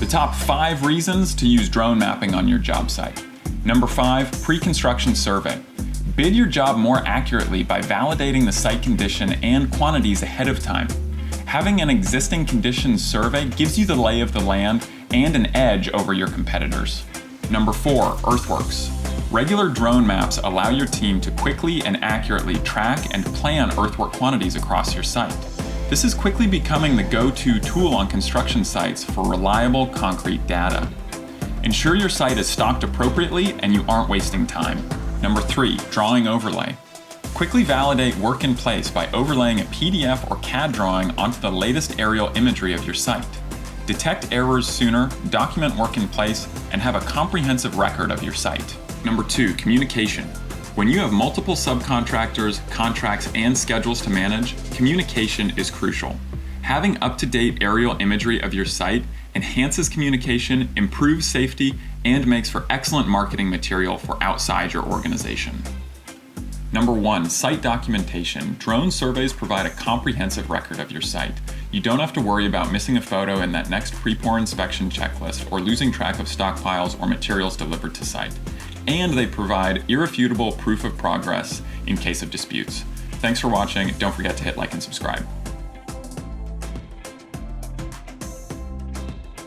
The top 5 reasons to use drone mapping on your job site. Number 5, pre-construction survey. Bid your job more accurately by validating the site condition and quantities ahead of time. Having an existing conditions survey gives you the lay of the land and an edge over your competitors. Number 4, earthworks. Regular drone maps allow your team to quickly and accurately track and plan earthwork quantities across your site. This is quickly becoming the go-to tool on construction sites for reliable concrete data. Ensure your site is stocked appropriately and you aren't wasting time. Number 3, drawing overlay. Quickly validate work in place by overlaying a PDF or CAD drawing onto the latest aerial imagery of your site. Detect errors sooner, document work in place, and have a comprehensive record of your site. Number 2, communication. When you have multiple subcontractors, contracts, and schedules to manage, communication is crucial. Having up-to-date aerial imagery of your site enhances communication, improves safety, and makes for excellent marketing material for outside your organization. Number 1, site documentation. Drone surveys provide a comprehensive record of your site. You don't have to worry about missing a photo in that next pre-pour inspection checklist or losing track of stockpiles or materials delivered to site. And they provide irrefutable proof of progress in case of disputes. Thanks for watching. Don't forget to hit like and subscribe.